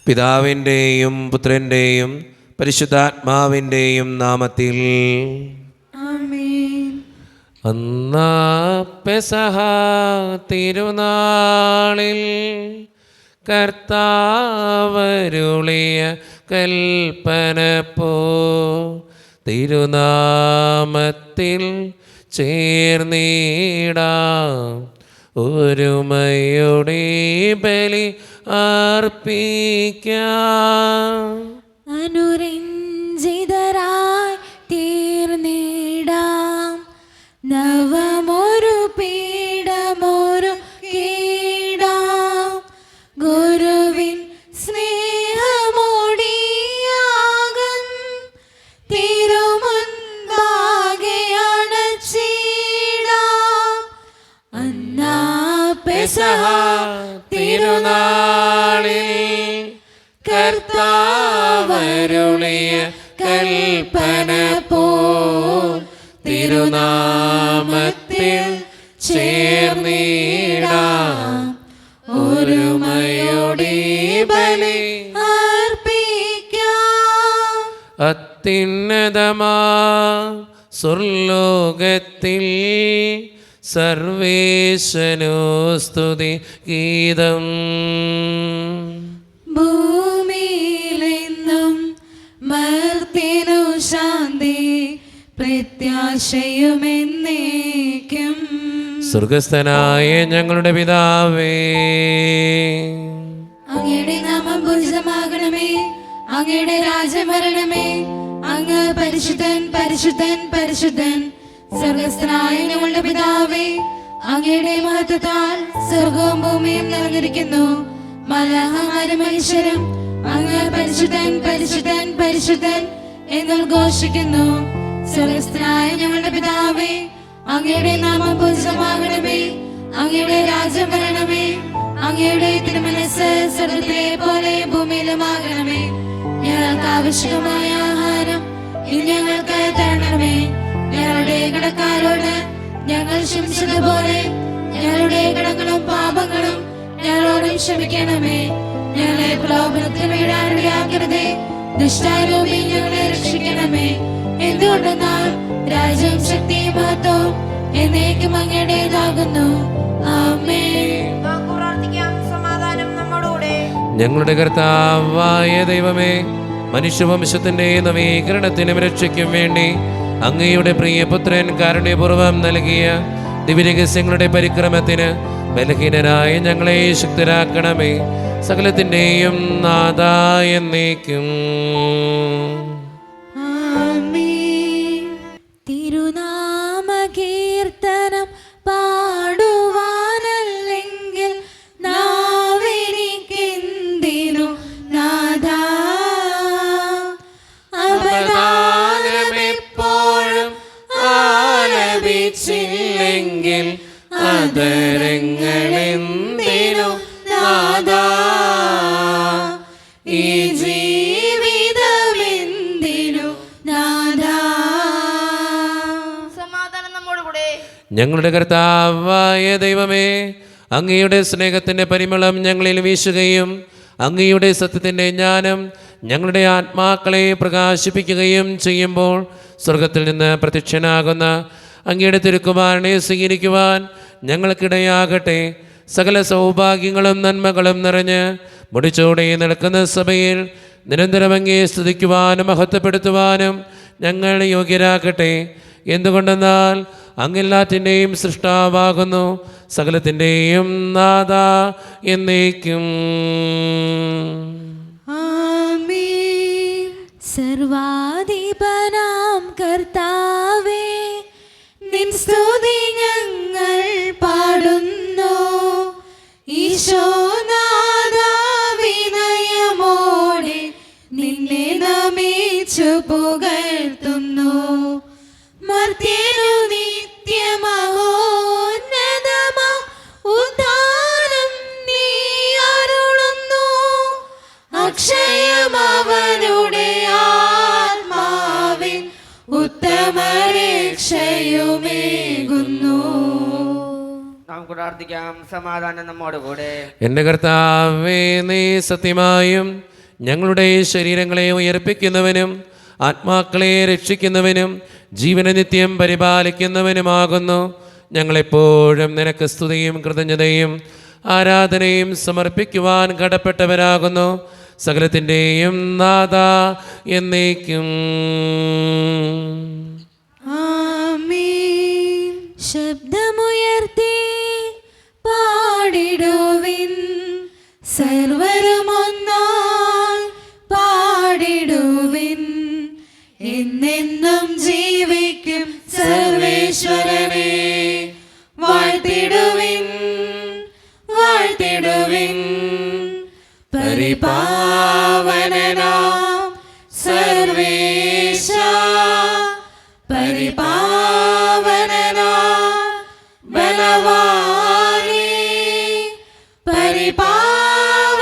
പിതാവിൻ്റെയും പുത്രൻ്റെയും പരിശുദ്ധാത്മാവിൻ്റെയും നാമത്തിൽ ആമേൻ. അന്നാ പെസഹ തിരുനാളിൽ കർത്താവരുളിയ കൽപ്പന പോ തിരുനാമത്തിൽ ചേർന്നിടാം ഒരുമയോടെ ബലി അർപ്പിക്കാം. അനുരഞ്ജിതരായി തീർന്നിടാം നവമൊരു പീഠമൊരു കീടാം ഗുരുവിൻ സ്നേഹമോടിയാകം തിരുമുൻപാകെ അണച്ചിടാം. അന്നാ പെസഹ തിരുനാളിൽ കർത്താവരുളിയ കൽപ്പന പോൽ തിരുനാമത്തിൽ ചേർന്നിടാം ഒരുമയോടെ ബലി അർപ്പിക്കാം. അത്യുന്നതമാ സ്വർലോകത്തിൽ സർവേശനോ സ്തുതി ഗീതം. ഭൂമിയിലെന്നും മർത്യനു ശാന്തി പ്രത്യാശയുമെന്നേക്കും. സ്വർഗസ്ഥനായ ഞങ്ങളുടെ പിതാവേ, അങ്ങയുടെ നാമം പൂജിതമാകണമേ, അങ്ങയുടെ രാജ്യം വരണമേ, അങ്ങ് പരിശുദ്ധൻ പരിശുദ്ധൻ പരിശുദ്ധൻ. സ്വർഗസ്ഥനായ ഞങ്ങളുടെ പിതാവേ, അങ്ങയുടെ മഹത്വത്താൽ സ്വർഗവും ഭൂമിയും നിറഞ്ഞിരിക്കുന്നു. മലാഹമാരും മനുഷ്യരും അങ്ങ് പരിശുദ്ധൻ പരിശുദ്ധൻ പരിശുദ്ധൻ എന്നുദ്ഘോഷിക്കുന്നു. സ്വർഗസ്ഥനായ ഞങ്ങളുടെ പിതാവേ, അങ്ങയുടെ നാമം പൂജിതമാകണമേ, അങ്ങയുടെ രാജ്യം വരണമേ, അങ്ങയുടെ തിരുമനസ്സ് സ്വർഗ്ഗത്തിലെ പോലെ ഭൂമിയിലുമാകണമേ. ഞങ്ങൾക്ക് ആവശ്യമായ ആഹാരം ഇന്ന് ഞങ്ങൾക്ക് തരണമേ. ഞങ്ങളുടെ കടക്കാരോട് ഞങ്ങൾ ക്ഷമിച്ചതുപോലെ ഞങ്ങളുടെ കടങ്ങളും പാപങ്ങളും ഞങ്ങളോടും ക്ഷമിക്കണമേ. ഞങ്ങളെ പ്രലോഭനത്തിൽ വീഴാനിടയാക്കരുതേ, ദുഷ്ടാരൂപി ഞങ്ങളെ രക്ഷിക്കണമേ. എന്തുകൊണ്ടെന്നാൽ രാജ്യവും ശക്തിയും മഹത്വവും എന്നേക്കും അങ്ങയുടേതാകുന്നു. ആമേൻ. സമാധാനം നമ്മോടുകൂടെ. ഞങ്ങളുടെ കർത്താവായ ദൈവമേ, മനുഷ്യവംശത്തിന്റെ നവീകരണത്തിനും രക്ഷയ്ക്കും വേണ്ടി അങ്ങയുടെ പ്രിയപുത്രൻ കാരുണ്യപൂർവ്വം നൽകിയ ദിവ്യരഹസ്യങ്ങളുടെ പരിക്രമത്തിന് ബലഹീനരായ ഞങ്ങളെ ശക്തരാക്കണമേ. സകലത്തിൻ്റെയും നാഥാ എന്നേക്കും. ആമേൻ. തിരുനാമകീർത്തനം പാടുവാനല്ലെങ്കിൽ നാവെനിക്കെന്തിനു നാഥാ. അവദാനമെപ്പോഴും ആലപിച്ചില്ലെങ്കിൽ അതരങ്ങളെന്തിനു നാഥാ. ഈ ജീവിതമെന്തിനു നാഥാ. സമാധാനം നമ്മോടുകൂടെ. ഞങ്ങളുടെ കർത്താവായ ദൈവമേ, അങ്ങയുടെ സ്നേഹത്തിൻ്റെ പരിമളം ഞങ്ങളിൽ വീശുകയും അങ്ങയുടെ സത്യത്തിൻ്റെ ജ്ഞാനം ഞങ്ങളുടെ ആത്മാക്കളെ പ്രകാശിപ്പിക്കുകയും ചെയ്യുമ്പോൾ സ്വർഗത്തിൽ നിന്ന് പ്രത്യക്ഷനാകുന്ന അങ്ങയുടെ തിരുക്കുമാരനെ സ്വീകരിക്കുവാൻ ഞങ്ങൾക്കിടയാകട്ടെ. സകല സൗഭാഗ്യങ്ങളും നന്മകളും നിറഞ്ഞ് മുടിച്ചോടെ നടക്കുന്ന സഭയിൽ നിരന്തരം അങ്ങയെ സ്തുതിക്കുവാനും മഹത്വപ്പെടുത്തുവാനും ഞങ്ങൾ യോഗ്യരാക്കട്ടെ. എന്തുകൊണ്ടെന്നാൽ അങ്ങെല്ലാത്തിൻ്റെയും സൃഷ്ടാവാകുന്നു, സകലത്തിൻ്റെയും നാഥാ എന്നേക്കും. ആമേൻ. സർവാധിപനാം കർത്താവേ, നിൻ സ്തുതി ഞങ്ങൾ പാടുന്നു. ഈശോനാഥാ, വിനയമോടെ നിന്നെ നമിച്ചു പുകഴ്ത്തുന്നു. മർത്യനു നിത്യമഹോന്നതമാ ഉദ്ധാരം നീ അരുളുന്നു. അക്ഷയമവനുടെ ആത്മാവിൻ ഉത്തമ രക്ഷയുമേകുന്നു. നമുക്ക് പ്രാർത്ഥിക്കാം. സമാധാനം നമ്മോടുകൂടെ. എൻ്റെ കർത്താവേ, നീ സത്യമായും ഞങ്ങളുടെ ശരീരങ്ങളെ ഉയർപ്പിക്കുന്നവനും ആത്മാക്കളെ രക്ഷിക്കുന്നവനും ജീവനെ നിത്യം പരിപാലിക്കുന്നവനുമാകുന്നു. ഞങ്ങളെപ്പോഴും നിനക്ക് സ്തുതിയും കൃതജ്ഞതയും ആരാധനയും സമർപ്പിക്കുവാൻ കടപ്പെട്ടവരാകുന്നു. സകലത്തിൻ്റെയും നാഥ എന്നേക്കും. ആമേൻ. ശബ്ദമുയർത്തി പാടിടുവിൻ, സർവരും ഒന്നായി പാടിടുവിൻ. എന്നെന്നും ജീവിക്കും സർവേശ്വരനെ വാഴ്ത്തിടുവിൻ, വാഴ്ത്തിടുവിൻ. പരിപാവനനാം സർവേശ, പരിപാവനനാം ബലവാനേ, പരിപാവനനാം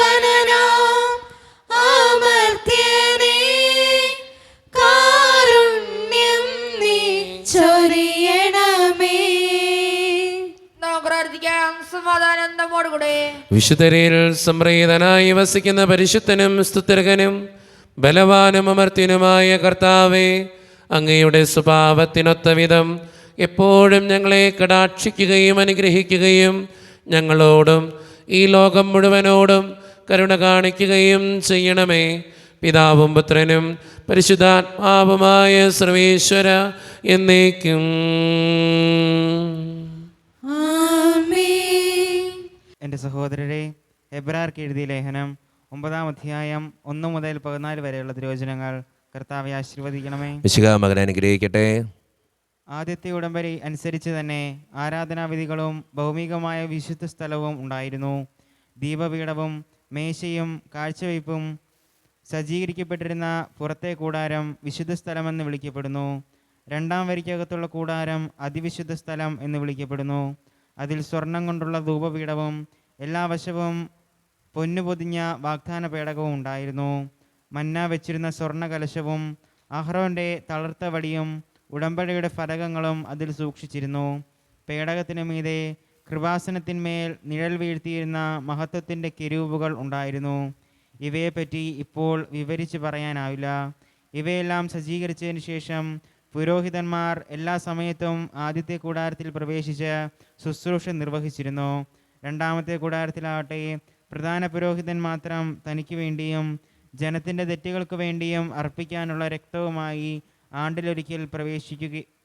അമർത്യനേ, കാരുണ്യം നീ ചൊരിയണമേ. നമുക്ക് പ്രാർത്ഥിക്കാം. സമാധാനം നമ്മോടുകൂടെ. വിശുദ്ധരിൽ സംപ്രീതനായി വസിക്കുന്ന പരിശുദ്ധനും സ്തുത്യർഹനും ബലവാനും അമർത്യനുമായ കർത്താവേ, അങ്ങയുടെ സ്വഭാവത്തിനൊത്ത വിധം എപ്പോഴും ഞങ്ങളെ കടാക്ഷിക്കുകയും അനുഗ്രഹിക്കുകയും ഞങ്ങളോടും ഈ ലോകം മുഴുവനോടും കരുണ കാണിക്കുകയും ചെയ്യണമേ. പിതാവും പുത്രനും പരിശുദ്ധാത്മാവുമായ സർവേശ്വര എന്നേക്കും. ആമേൻ. എൻ്റെ സഹോദരരെ, എബ്രായർക്ക് എഴുതിയ ലേഖനം 9-ാം അധ്യായം 1 മുതൽ 14 വരെയുള്ള തിരുവചനങ്ങൾ കർത്താവെ ആശീർവദിക്കണമേ. മിശിഹാ മകനെ അനുഗ്രഹിക്കട്ടെ. ആദ്യത്തെ ഉടമ്പടി അനുസരിച്ച് തന്നെ ആരാധനാവിധികളും ഭൗമികമായ വിശുദ്ധ സ്ഥലവും ഉണ്ടായിരുന്നു. ദീപപീഠവും മേശയും കാഴ്ചവയ്പും സജ്ജീകരിക്കപ്പെട്ടിരുന്ന പുറത്തെ കൂടാരം വിശുദ്ധ സ്ഥലമെന്ന് വിളിക്കപ്പെടുന്നു. 2-ാം വരിക്കകത്തുള്ള കൂടാരം അതിവിശുദ്ധ സ്ഥലം എന്ന് വിളിക്കപ്പെടുന്നു. അതിൽ സ്വർണം കൊണ്ടുള്ള ധൂപപീഠവും എല്ലാ വശവും പൊന്നു പൊതിഞ്ഞ വാഗ്ദാന പേടകവും ഉണ്ടായിരുന്നു. മന്ന വെച്ചിരുന്ന സ്വർണ്ണ കലശവും അഹ്റോൻ്റെ തളർത്ത വടിയും ഉടമ്പടിയുടെ ഫലകങ്ങളും അതിൽ സൂക്ഷിച്ചിരുന്നു. പേടകത്തിന് മീതെ കൃപാസനത്തിന്മേൽ നിഴൽ വീഴ്ത്തിയിരുന്ന മഹത്വത്തിൻ്റെ കെരൂബുകൾ ഉണ്ടായിരുന്നു. ഇവയെപ്പറ്റി ഇപ്പോൾ വിവരിച്ച് പറയാനാവില്ല. ഇവയെല്ലാം സജ്ജീകരിച്ചതിന് ശേഷം പുരോഹിതന്മാർ എല്ലാ സമയത്തും ആദ്യത്തെ കൂടാരത്തിൽ പ്രവേശിച്ച് ശുശ്രൂഷ നിർവഹിച്ചിരുന്നു. 2-ാമത്തെ കൂടാരത്തിലാവട്ടെ പ്രധാന പുരോഹിതൻ മാത്രം തനിക്ക് വേണ്ടിയും ജനത്തിൻ്റെ തെറ്റുകൾക്ക് വേണ്ടിയും അർപ്പിക്കാനുള്ള രക്തവുമായി ആണ്ടിലൊരിക്കൽ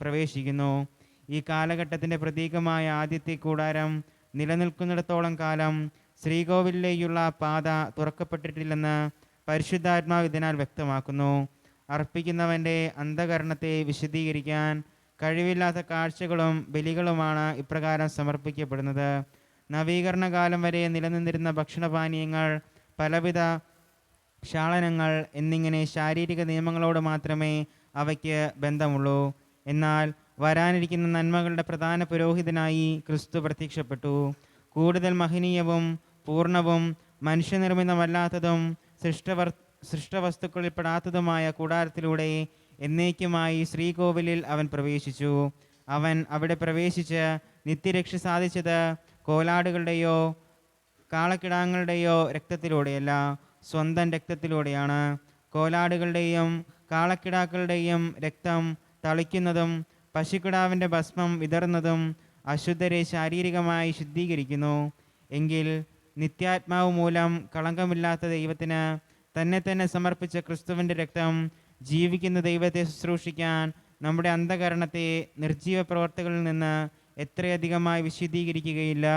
പ്രവേശിക്കുന്നു. ഈ കാലഘട്ടത്തിൻ്റെ പ്രതീകമായ ആദ്യത്തെ കൂടാരം നിലനിൽക്കുന്നിടത്തോളം കാലം ശ്രീകോവിലേക്കുള്ള പാത തുറക്കപ്പെട്ടിട്ടില്ലെന്ന് പരിശുദ്ധാത്മാവ് ഇതിനാൽ വ്യക്തമാക്കുന്നു. അർപ്പിക്കുന്നവൻ്റെ അന്ധകരണത്തെ വിശദീകരിക്കാൻ കഴിവില്ലാത്ത കാഴ്ചകളും ബലികളുമാണ് ഇപ്രകാരം സമർപ്പിക്കപ്പെടുന്നത്. നവീകരണ കാലം വരെ നിലനിന്നിരുന്ന ഭക്ഷണപാനീയങ്ങൾ, പലവിധ ക്ഷാളനങ്ങൾ എന്നിങ്ങനെ ശാരീരിക നിയമങ്ങളോട് മാത്രമേ അവയ്ക്ക് ബന്ധമുള്ളൂ. എന്നാൽ വരാനിരിക്കുന്ന നന്മകളുടെ പ്രധാന പുരോഹിതനായി ക്രിസ്തു പ്രത്യക്ഷപ്പെട്ടു. കൂടുതൽ മഹനീയവും പൂർണ്ണവും മനുഷ്യനിർമ്മിതമല്ലാത്തതും സൃഷ്ടവസ്തുക്കളിൽ പെടാത്തതുമായ കൂടാരത്തിലൂടെ എന്നേക്കുമായി ശ്രീകോവിലിൽ അവൻ പ്രവേശിച്ചു. അവൻ അവിടെ പ്രവേശിച്ച് നിത്യരക്ഷ സാധിച്ചത് കോലാടുകളുടെയോ കാളക്കിടാങ്ങളുടെയോ രക്തത്തിലൂടെയല്ല, സ്വന്തം രക്തത്തിലൂടെയാണ്. കോലാടുകളുടെയും കാളക്കിടാക്കളുടെയും രക്തം തളിക്കുന്നതും പശുക്കിടാവിൻ്റെ ഭസ്മം വിതറുന്നതും അശുദ്ധരെ ശാരീരികമായി ശുദ്ധീകരിക്കുന്നു. എങ്കിൽ നിത്യാത്മാവ് മൂലം കളങ്കമില്ലാത്ത ദൈവത്തിന് തന്നെ സമർപ്പിച്ച ക്രിസ്തുവിൻ്റെ രക്തം ജീവിക്കുന്ന ദൈവത്തെ ശുശ്രൂഷിക്കാൻ നമ്മുടെ അന്ധകരണത്തെ നിർജീവ പ്രവർത്തികളിൽ നിന്ന് എത്രയധികമായി വിശദീകരിക്കുകയില്ല.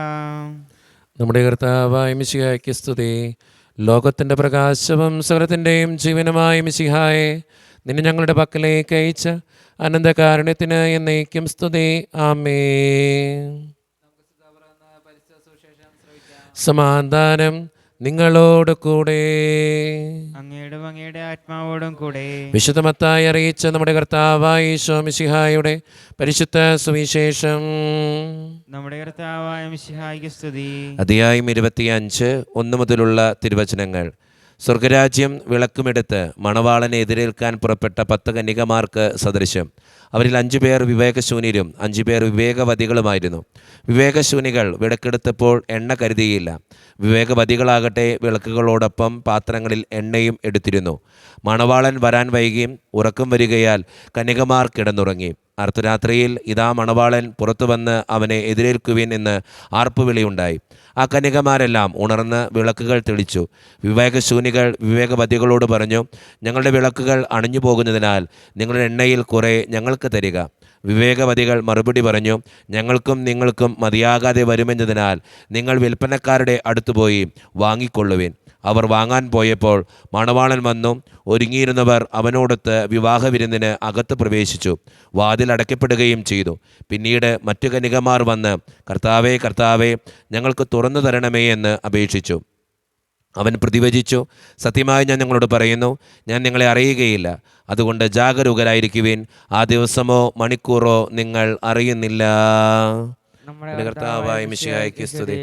നമ്മുടെ കർത്താവായ മിശിഹായ്ക്ക് സ്തുതി. ലോകത്തിൻ്റെ പ്രകാശവും സകലത്തിൻ്റെയും ജീവനുമായ മിശിഹായെ, നിന്നെ ഞങ്ങളുടെ പക്കലേക്ക് അയച്ച അനന്തകാരുണ്യത്തിന് എന്നേക്കും സ്തുതി. ആമേൻ. സമാധാനം നിങ്ങളോട് കൂടെ. അങ്ങയുടെ ആത്മാവോടും കൂടെ. വിശുദ്ധ മത്തായി അറിയിച്ച നമ്മുടെ കർത്താവായ ഈശോ മിശിഹായുടെ പരിശുദ്ധ സുവിശേഷം. നമ്മുടെ കർത്താവായ മിശിഹായ്ക്ക് സ്തുതി. അധ്യായം 25 1 മുതലുള്ള തിരുവചനങ്ങൾ. സ്വർഗരാജ്യം വിളക്കുമെടുത്ത് മണവാളനെ എതിരേൽക്കാൻ പുറപ്പെട്ട 10 കന്യകമാർക്ക് സദൃശം. അവരിൽ 5 പേർ വിവേകശൂന്യരും 5 പേർ വിവേകവതികളുമായിരുന്നു. വിവേകശൂന്യകൾ വിളക്കെടുത്തപ്പോൾ എണ്ണ കരുതിയില്ല. വിവേകവതികളാകട്ടെ വിളക്കുകളോടൊപ്പം പാത്രങ്ങളിൽ എണ്ണയും എടുത്തിരുന്നു. മണവാളൻ വരാൻ വൈകിയും ഉറക്കം വരികയാൽ കന്യകമാർ കിടന്നുറങ്ങി. അർദ്ധരാത്രിയിൽ ഇതാ മണവാളൻ പുറത്തു വന്ന് അവനെ എതിരേൽക്കുവിൻ എന്ന് ആർപ്പുവിളിയുണ്ടായി. ആ കന്യകമാരെല്ലാം ഉണർന്ന് വിളക്കുകൾ തെളിച്ചു. വിവേകശൂന്യകൾ വിവേകവതികളോട് പറഞ്ഞു, ഞങ്ങളുടെ വിളക്കുകൾ അണഞ്ഞു പോകുന്നതിനാൽ നിങ്ങളുടെ എണ്ണയിൽ കുറെ ഞങ്ങൾക്ക് തരിക. വിവേകവതികൾ മറുപടി പറഞ്ഞു, ഞങ്ങൾക്കും നിങ്ങൾക്കും മതിയാകാതെ വരുമെന്നതിനാൽ നിങ്ങൾ വിൽപ്പനക്കാരുടെ അടുത്തുപോയി വാങ്ങിക്കൊള്ളുവിൻ. അവർ വാങ്ങാൻ പോയപ്പോൾ മണവാളൻ വന്നു. ഒരുങ്ങിയിരുന്നവർ അവനോടൊത്ത് വിവാഹവിരുന്നിന് അകത്ത് പ്രവേശിച്ചു. വാതിൽ അടയ്ക്കപ്പെടുകയും ചെയ്തു. പിന്നീട് മറ്റു കന്യകമാർ വന്ന്, കർത്താവേ, കർത്താവേ, ഞങ്ങൾക്ക് തുറന്നു തരണമേ എന്ന് അപേക്ഷിച്ചു. അവൻ പ്രതിവചിച്ചു, സത്യമായി ഞാൻ നിങ്ങളോട് പറയുന്നു, ഞാൻ നിങ്ങളെ അറിയുകയില്ല. അതുകൊണ്ട് ജാഗരൂകരായിരിക്കുവിൻ. ആ ദിവസമോ മണിക്കൂറോ നിങ്ങൾ അറിയുന്നില്ല. നമ്മുടെ കർത്താവായ മിശിഹായ്ക്ക് സ്തുതി.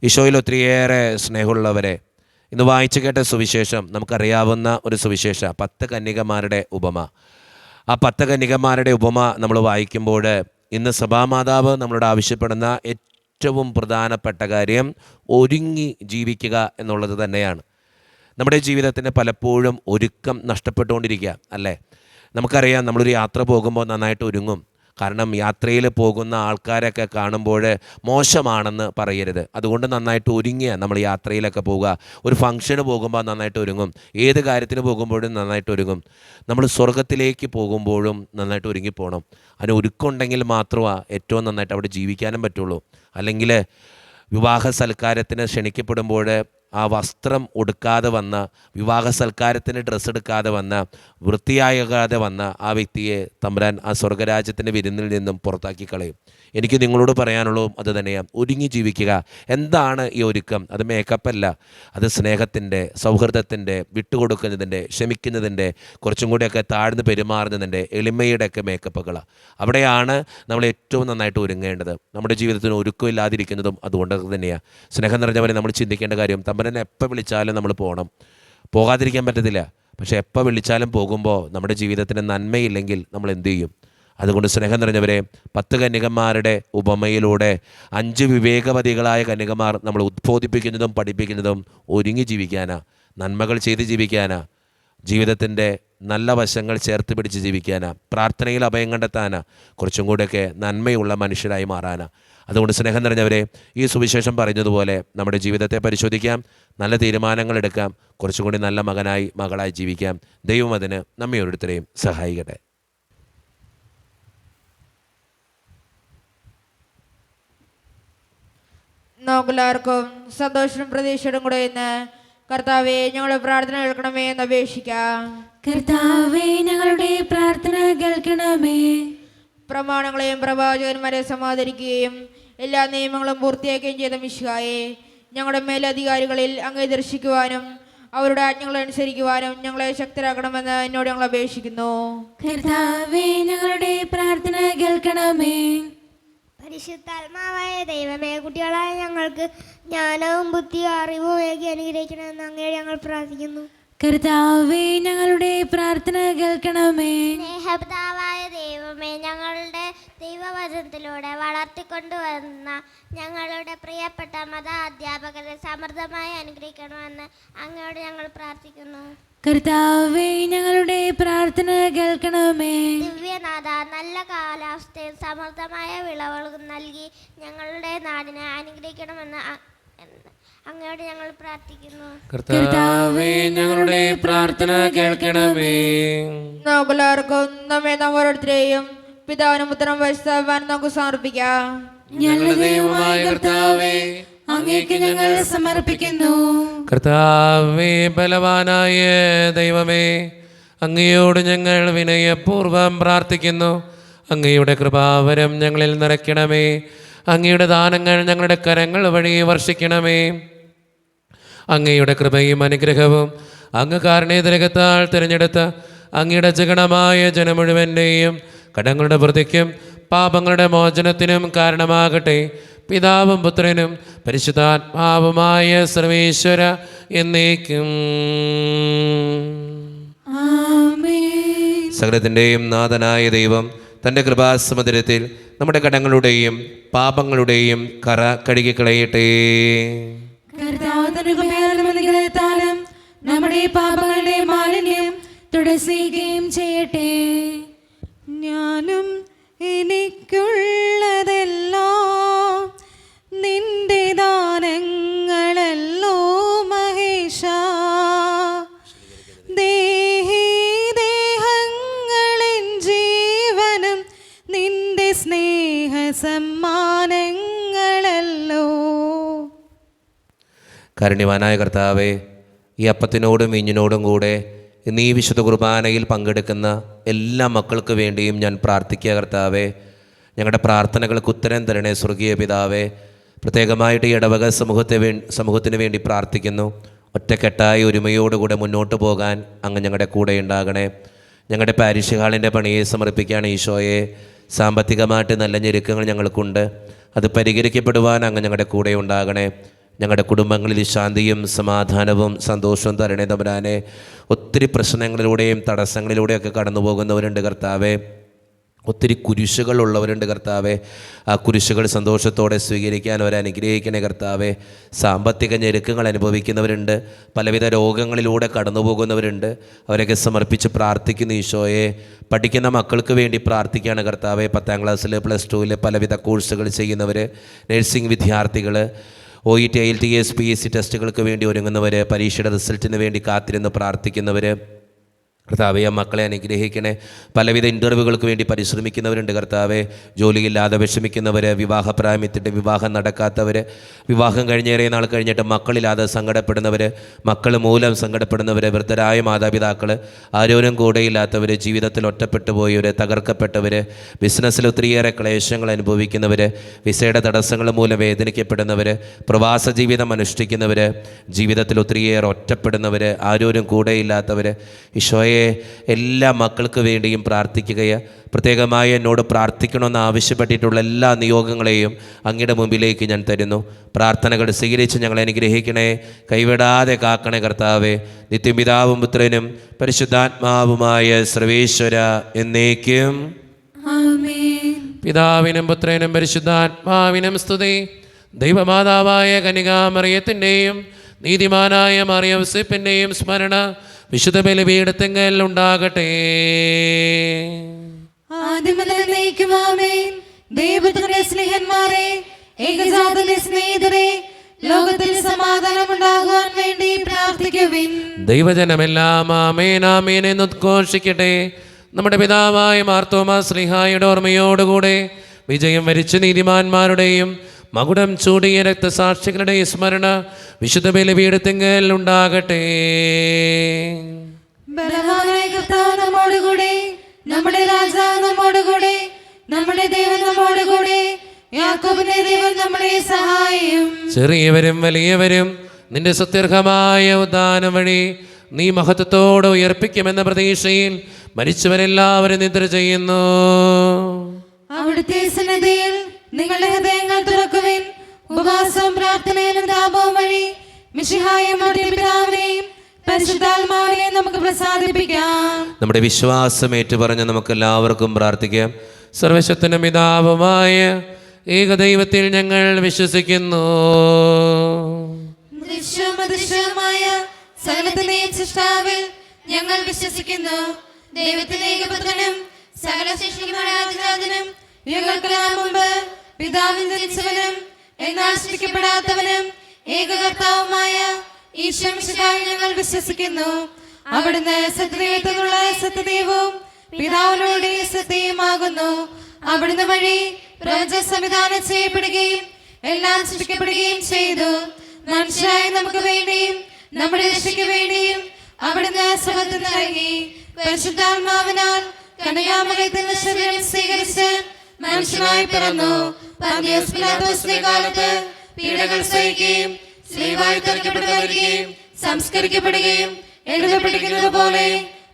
ഈശോയിൽ ഒത്തിരിയേറെ സ്നേഹമുള്ളവരെ, ഇന്ന് വായിച്ചു കേട്ട സുവിശേഷം നമുക്കറിയാവുന്ന ഒരു സുവിശേഷ 10 കന്യകമാരുടെ ഉപമ. ആ 10 കന്യകമാരുടെ ഉപമ നമ്മൾ വായിക്കുമ്പോൾ ഇന്ന് സഭാമാതാവ് നമ്മളോട് ആവശ്യപ്പെടുന്ന ഏറ്റവും പ്രധാനപ്പെട്ട കാര്യം ഒരുങ്ങി ജീവിക്കുക എന്നുള്ളത് തന്നെയാണ്. നമ്മുടെ ജീവിതത്തിന് പലപ്പോഴും ഒരുക്കം നഷ്ടപ്പെട്ടുകൊണ്ടിരിക്കുക അല്ലേ? നമുക്കറിയാം, നമ്മളൊരു യാത്ര പോകുമ്പോൾ നന്നായിട്ട് ഒരുങ്ങും. കാരണം യാത്രയിൽ പോകുന്ന ആൾക്കാരൊക്കെ കാണുമ്പോൾ മോശമാണെന്ന് പറയരുത്. അതുകൊണ്ട് നന്നായിട്ട് ഒരുങ്ങിയ നമ്മൾ യാത്രയിലൊക്കെ പോവുക. ഒരു ഫംഗ്ഷന് പോകുമ്പോൾ നന്നായിട്ട് ഒരുങ്ങും. ഏത് കാര്യത്തിന് പോകുമ്പോഴും നന്നായിട്ട് ഒരുങ്ങും. നമ്മൾ സ്വർഗത്തിലേക്ക് പോകുമ്പോഴും നന്നായിട്ട് ഒരുങ്ങിപ്പോകണം. അതിന് ഒരുക്കമുണ്ടെങ്കിൽ മാത്രമേ ഏറ്റവും നന്നായിട്ട് അവിടെ ജീവിക്കാനും പറ്റുള്ളൂ. അല്ലെങ്കിൽ വിവാഹ സൽക്കാരത്തിന് ക്ഷണിക്കപ്പെടുമ്പോൾ ആ വസ്ത്രം ഉടുക്കാതെ വന്ന, വിവാഹ സൽക്കാരത്തിന് ഡ്രസ്സ് എടുക്കാതെ വന്ന, വൃത്തിയാകാതെ വന്ന ആ വ്യക്തിയെ തമ്പുരാൻ ആ സ്വർഗരാജ്യത്തിൻ്റെ വിരുന്നിൽ നിന്നും പുറത്താക്കി കളയും. എനിക്ക് നിങ്ങളോട് പറയാനുള്ളൂ അത് തന്നെയാണ്, ഒരുങ്ങി ജീവിക്കുക. എന്താണ് ഈ ഒരുക്കം? അത് മേക്കപ്പല്ല, അത് സ്നേഹത്തിൻ്റെ, സൗഹൃദത്തിൻ്റെ, വിട്ടുകൊടുക്കുന്നതിൻ്റെ, ക്ഷമിക്കുന്നതിൻ്റെ, കുറച്ചും കൂടിയൊക്കെ താഴ്ന്ന് പെരുമാറുന്നതിൻ്റെ, എളിമയുടെയൊക്കെ മേക്കപ്പുകളാണ്. അവിടെയാണ് നമ്മൾ ഏറ്റവും നന്നായിട്ട് ഒരുങ്ങേണ്ടത്. നമ്മുടെ ജീവിതത്തിന് ഒരുക്കമില്ലാതിരിക്കുന്നതും അതുകൊണ്ട് തന്നെയാണ്. സ്നേഹം നിറഞ്ഞവരെ നമ്മൾ ചിന്തിക്കേണ്ട കാര്യം, തമ്പുരാനെ എപ്പോൾ വിളിച്ചാലും നമ്മൾ പോകണം. പോകാതിരിക്കാൻ പറ്റത്തില്ല. പക്ഷേ എപ്പോൾ വിളിച്ചാലും പോകുമ്പോൾ നമ്മുടെ ജീവിതത്തിന് നന്മയില്ലെങ്കിൽ നമ്മൾ എന്തു ചെയ്യും? അതുകൊണ്ട് സ്നേഹം നിറഞ്ഞവരെ, 10 കന്യകമാരുടെ ഉപമയിലൂടെ 5 വിവേകവതികളായ കന്യകമാർ നമ്മൾ ഉദ്ബോധിപ്പിക്കുന്നതും പഠിപ്പിക്കുന്നതും ഒരുങ്ങി ജീവിക്കാനാ, നന്മകൾ ചെയ്ത് ജീവിക്കാനാ, ജീവിതത്തിൻ്റെ നല്ല വശങ്ങൾ ചേർത്ത് പിടിച്ച് ജീവിക്കാനാ, പ്രാർത്ഥനയിൽ അഭയം കണ്ടെത്താനാ, കുറച്ചും കൂടെയൊക്കെ നന്മയുള്ള മനുഷ്യരായി മാറാനാ. അതുകൊണ്ട് സ്നേഹം നിറഞ്ഞവരെ, ഈ സുവിശേഷം പറഞ്ഞതുപോലെ നമ്മുടെ ജീവിതത്തെ പരിശോധിക്കാം, നല്ല തീരുമാനങ്ങൾ എടുക്കാം, കുറച്ചും കൂടി നല്ല മകനായി മകളായി ജീവിക്കാം. ദൈവം അതിന് നമ്മെ ഓരോരുത്തരെയും സഹായിക്കട്ടെ. നമുക്കെല്ലാവർക്കും സന്തോഷവും പ്രതീക്ഷയോടും കൂടെ ഇന്ന് കർത്താവെ ഞങ്ങളുടെ പ്രാർത്ഥന കേൾക്കണമേ എന്ന് അപേക്ഷിക്കാം. കർത്താവേ, ഞങ്ങളുടെ പ്രാർത്ഥന കേൾക്കണമേ. പ്രമാണങ്ങളെയും പ്രവാചകന്മാരെ സമാദരിക്കുകയും എല്ലാ നിയമങ്ങളും പൂർത്തിയാക്കുകയും ചെയ്ത മിശിഹായെ, ഞങ്ങളുടെ മേലധികാരികളിൽ അങ്ങേ ദർശിക്കുവാനും അവരുടെ ആജ്ഞകൾ അനുസരിക്കുവാനും ഞങ്ങളെ ശക്തരാക്കണമെന്ന് എന്നോട് ഞങ്ങൾ അപേക്ഷിക്കുന്നു. കർത്താവേ, ഞങ്ങളുടെ പ്രാർത്ഥന കേൾക്കണമേ. പരിശുദ്ധാത്മാവായ ദൈവമേ, കുട്ടികളായ ഞങ്ങൾക്ക് ജ്ഞാനവും ബുദ്ധിയും അറിവും ഏകി അനുഗ്രഹിക്കണമെന്ന് അങ്ങേ ഞങ്ങൾ പ്രാർത്ഥിക്കുന്നു. കർത്താവേ, ഞങ്ങളുടെ പ്രാർത്ഥന കേൾക്കണമേ. സ്നേഹപിതാവായ ദൈവമേ, ഞങ്ങളുടെ ദൈവവചനത്തിലൂടെ വളർത്തിക്കൊണ്ടുവന്ന ഞങ്ങളുടെ പ്രിയപ്പെട്ട മത അധ്യാപകരെ സമൃദ്ധമായി അനുഗ്രഹിക്കണമെന്ന് അങ്ങയോട് ഞങ്ങൾ പ്രാർത്ഥിക്കുന്നു. കർത്താവേ, ഞങ്ങളുടെ പ്രാർത്ഥന കേൾക്കണമേ. ദിവ്യനാഥ, നല്ല കാലാവസ്ഥയിൽ സമൃദ്ധമായ വിളവുകൾ നൽകി ഞങ്ങളുടെ നാടിനെ അനുഗ്രഹിക്കണമെന്ന് അങ്ങയോട് ഞങ്ങൾ പ്രാർത്ഥിക്കുന്നു. കർത്താവേ, ഞങ്ങളുടെ പ്രാർത്ഥന കേൾക്കണമേ. നമുക്കെല്ലാവർക്കും നമ്മെ ഓരോരുത്തരെയും പിതാവിനും പുത്രനും പരിശുദ്ധാത്മാവിനും നമുക്ക് സമർപ്പിക്കാം. ഞങ്ങളുടെ ദൈവമായ കർത്താവേ, അങ്ങേക്ക് ഞങ്ങൾ സമർപ്പിക്കുന്നു. കർത്താവേ, ബലവാനായ ദൈവമേ, അങ്ങയോട് ഞങ്ങൾ വിനയപൂർവ്വം പ്രാർത്ഥിക്കുന്നു. അങ്ങയുടെ കൃപാവരം ഞങ്ങളിൽ നിറയ്ക്കണമേ. അങ്ങയുടെ ദാനങ്ങൾ ഞങ്ങളുടെ കരങ്ങൾ വഴി വർഷിക്കണമേ. അങ്ങയുടെ കൃപയും അനുഗ്രഹവും അങ്ങ് കാരുണ്യതിരകത്താൽ തിരഞ്ഞെടുത്ത അങ്ങയുടെ ജഗണമായ ജനം മുഴുവൻ്റെയും കടങ്ങളുടെ വൃദ്ധിക്കും പാപങ്ങളുടെ മോചനത്തിനും കാരണമാകട്ടെ. പിതാവും പുത്രനും പരിശുദ്ധാത്മാവുമായ സർവേശ്വര എന്നേക്കും. ആമേൻ. സകലത്തിൻ്റെയും നാഥനായ ദൈവം തൻ്റെ കൃപാസമുദ്രത്തിൽ നമ്മുടെ കടങ്ങളുടെയും പാപങ്ങളുടെയും കറ കഴുകിക്കളയട്ടെ. കർത്താവ് തന്റെ കൃപയാലും അനുഗ്രഹത്താലും നമ്മുടെ പാപങ്ങളുടെ മാലിന്യം തുടയ്ക്കുകയും ചെയ്യട്ടെ. ഞാനും എനിക്കുള്ളതെല്ലാം നിന്റെ ദാനങ്ങളല്ലോ മഹേശ. ദേഹി ദേഹങ്ങളെൻ ജീവനും നിന്റെ സ്നേഹ സമ്മാനങ്ങളല്ലോ. കാരുണ്യവാനായ കർത്താവേ, ഈ അപ്പത്തിനോടും വീഞ്ഞിനോടും കൂടെ ഇന്ന് ഈ വിശുദ്ധ കുർബാനയിൽ പങ്കെടുക്കുന്ന എല്ലാ മക്കൾക്ക് വേണ്ടിയും ഞാൻ പ്രാർത്ഥിക്കുക. കർത്താവേ, ഞങ്ങളുടെ പ്രാർത്ഥനകൾക്ക് ഉത്തരം തരണേ സ്വർഗീയ പിതാവേ. പ്രത്യേകമായിട്ട് ഈ ഇടവക സമൂഹത്തിന് വേണ്ടി പ്രാർത്ഥിക്കുന്നു. ഒറ്റക്കെട്ടായി ഒരുമയോടുകൂടെ മുന്നോട്ട് പോകാൻ അങ്ങ് ഞങ്ങളുടെ കൂടെ ഉണ്ടാകണേ. ഞങ്ങളുടെ പാരിഷ് ഹാളിൻ്റെ പണിയെ സമർപ്പിക്കുകയാണ് ഈശോയെ. സാമ്പത്തികമായിട്ട് നല്ല ഞെരുക്കങ്ങൾ ഞങ്ങൾക്കുണ്ട്. അത് പരിഹരിക്കപ്പെടുവാൻ അങ്ങ് ഞങ്ങളുടെ കൂടെ ഉണ്ടാകണേ. ഞങ്ങളുടെ കുടുംബങ്ങളിൽ ശാന്തിയും സമാധാനവും സന്തോഷവും തരണേ തമ്പുരാനെ. ഒത്തിരി പ്രശ്നങ്ങളിലൂടെയും തടസ്സങ്ങളിലൂടെയൊക്കെ കടന്നു പോകുന്നവരുണ്ട് കർത്താവേ. ഒത്തിരി കുരിശുകളുള്ളവരുണ്ട് കർത്താവേ. ആ കുരിശുകൾ സന്തോഷത്തോടെ സ്വീകരിക്കാൻ അവരെ അനുഗ്രഹിക്കണേ കർത്താവേ. സാമ്പത്തിക ഞെരുക്കങ്ങൾ അനുഭവിക്കുന്നവരുണ്ട്, പലവിധ രോഗങ്ങളിലൂടെ കടന്നു പോകുന്നവരുണ്ട്. അവരൊക്കെ സമർപ്പിച്ച് പ്രാർത്ഥിക്കുന്നു ഈശോയെ. പഠിക്കുന്ന മക്കൾക്ക് വേണ്ടി പ്രാർത്ഥിക്കുകയാണ് കർത്താവേ. 10ാം ക്ലാസ്സിൽ +2 പലവിധ കോഴ്സുകൾ ചെയ്യുന്നവർ, നഴ്സിംഗ് വിദ്യാർത്ഥികൾ, OET IELTS PSC ടെസ്റ്റുകൾക്ക് വേണ്ടി ഒരുങ്ങുന്നവർ, പരീക്ഷയുടെ റിസൾട്ടിന് വേണ്ടി കാത്തിരുന്ന് പ്രാർത്ഥിക്കുന്നവർ, കർത്താവെ ആ മക്കളെ അനുഗ്രഹിക്കണേ. പലവിധ ഇൻ്റർവ്യൂകൾക്ക് വേണ്ടി പരിശ്രമിക്കുന്നവരുണ്ട് കർത്താവെ. ജോലിയില്ലാതെ വിഷമിക്കുന്നവർ, വിവാഹപ്രായത്തിൻ്റെ വിവാഹം നടക്കാത്തവർ, വിവാഹം കഴിഞ്ഞേറെ നാൾ കഴിഞ്ഞിട്ട് മക്കളില്ലാതെ സങ്കടപ്പെടുന്നവർ, മക്കൾ മൂലം സങ്കടപ്പെടുന്നവർ, വൃദ്ധരായ മാതാപിതാക്കൾ, ആരോരും കൂടെയില്ലാത്തവർ, ജീവിതത്തിൽ ഒറ്റപ്പെട്ടു പോയവർ, തകർക്കപ്പെട്ടവർ, ബിസിനസ്സിൽ ഒത്തിരിയേറെ ക്ലേശങ്ങൾ അനുഭവിക്കുന്നവർ, വിസയുടെ തടസ്സങ്ങൾ മൂലം വേദനിക്കപ്പെടുന്നവർ, പ്രവാസ ജീവിതം അനുഷ്ഠിക്കുന്നവർ, ജീവിതത്തിൽ ഒത്തിരിയേറെ ഒറ്റപ്പെടുന്നവർ, ആരോരും കൂടെയില്ലാത്തവർ, ഈശോയെ എല്ലാ മക്കൾക്ക് വേണ്ടിയും പ്രാർത്ഥിക്കുകയാണ്. പ്രത്യേകമായി എന്നോട് പ്രാർത്ഥിക്കണമെന്ന് ആവശ്യപ്പെട്ടിട്ടുള്ള എല്ലാ നിയോഗങ്ങളെയും അങ്ങയുടെ മുമ്പിലേക്ക് ഞാൻ തരുന്നു. പ്രാർത്ഥനകൾ സ്വീകരിച്ച് ഞങ്ങളെ അനുഗ്രഹിക്കണേ, കൈവിടാതെ കാക്കണേ കർത്താവേ. നിത്യപിതാവും പുത്രനും പരിശുദ്ധാത്മാവുമായ സർവേശ്വര എന്നേക്കും ആമേൻ. പിതാവിനും പുത്രനും പരിശുദ്ധാത്മാവിനും സ്തുതി. ദൈവമാതാവായ കന്യകാമറിയത്തിൻ്റെയും നീതിമാനായ മറിയൗസേപ്പിൻ്റെയും സ്മരണ വിശുദ്ധ ബലിപീഠത്തിങ്കൽ ഉണ്ടാകട്ടെ. ആദ്യം മുതൽ എന്നേക്കും ആമേൻ. ദൈവപുത്രന്റെ സ്നേഹന്മാരെ, ഏകജാതന്റെ സ്നേഹിതരെ, ലോകത്തിൽ സമാധാനം ഉണ്ടാകുവാൻ വേണ്ടി പ്രാർത്ഥിക്കുവിൻ. ദൈവജനമെല്ലാം ആമേൻ ആമേൻ എന്ന് ഉദ്ഘോഷിക്കട്ടെ. നമ്മുടെ പിതാവായ മാർത്തോമാ ശ്ലീഹായുടെ ഓർമ്മയോടുകൂടെ വിജയം വരിച്ച നീതിമാന്മാരുടെയും മകുടം ചൂടിയ രക്തസാക്ഷികളുടെയും സ്മരണ വിശുദ്ധ ബലിപീഠത്തിങ്കൽ ഉണ്ടാകട്ടെ. ബലവാനായ കർത്താവ് നമ്മോടുകൂടെ, നമ്മുടെ രാജാവ് നമ്മോടുകൂടെ, നമ്മുടെ ദൈവം നമ്മോടുകൂടെ, യാക്കോബിന്റെ ദൈവം നമ്മളെ സഹായിക്കും. ചെറിയവരും വലിയവരും നിന്റെ സുദീർഘമായ ഉദ്ധാനം വഴി നീ മഹത്വത്തോടെ ഉയർപ്പിക്കുമെന്ന പ്രതീക്ഷയിൽ മരിച്ചവരെല്ലാവരും നിദ്ര ചെയ്യുന്നു. അവിടുത്തെ സന്നിധിയിൽ നിങ്ങളുടെ ഹൃദയങ്ങൾ തുറക്കുവിൻ. ഉപവാസവും പ്രാർത്ഥനയിലും താപവും വഴി മിശിഹായെയും പിതാവിനെയും പരിശുദ്ധാത്മാവിനെയും നമുക്ക് പ്രസാദിപ്പിക്കാം. നമ്മുടെ വിശ്വാസം ഏറ്റുപറഞ്ഞ് നമുക്ക് എല്ലാവർക്കും പ്രാർത്ഥിക്കാം. സർവശക്തനും പിതാവുമായ ഏകദൈവത്തിൽ ഞങ്ങൾ വിശ്വസിക്കുന്നു. ദൃശ്യവും അദൃശ്യവുമായ സകലത്തിന്റെയും സൃഷ്ടാവിൽ ഞങ്ങൾ വിശ്വസിക്കുന്നു. ദൈവത്തിന്റെ ഏകപുത്രനും സകല സൃഷ്ടിക്കും യുഗങ്ങൾക്കെല്ലാം മുമ്പ് പിതാവിൽ ജനിച്ചവനും എന്നാൽ സൃഷ്ടിക്കപ്പെടാത്തവനും ഏകകർത്താവുമായ ഈശോ മിശിഹായിൽ ഞങ്ങൾ വിശ്വസിക്കുന്നു. അവിടുന്ന് സത്യദൈവത്തിനുള്ള സത്യദൈവവും പിതാവിനോട് സത്യവുമാകുന്നു. അവിടുന്ന് വഴി പ്രപഞ്ചം സംവിധാനം ചെയ്യപ്പെടുകയും എല്ലാം സൃഷ്ടിക്കപ്പെടുകയും ചെയ്തു. മനുഷ്യരായ നമുക്ക് വേണ്ടിയും നമ്മുടെ രക്ഷയ്ക്ക് വേണ്ടിയും അവിടുന്ന് സ്വർഗ്ഗത്തിൽ ഇറങ്ങി പരിശുദ്ധാത്മാവിനാൽ കന്യകാമറിയത്തിന്റെ ശരീരം സ്വീകരിച്ച് മനുഷ്യനായി പിറന്നു. പന്തിയോസ് പിലാത്തോസിന്റെ കാലത്ത് പീഡകൾ സഹിക്കുകയും സ്ലീവായി തറയ്ക്കപ്പെടുകയും സംസ്കരിക്കപ്പെടുകയും എഴുതപ്പെട്ടിരിക്കുന്നത് പോലെ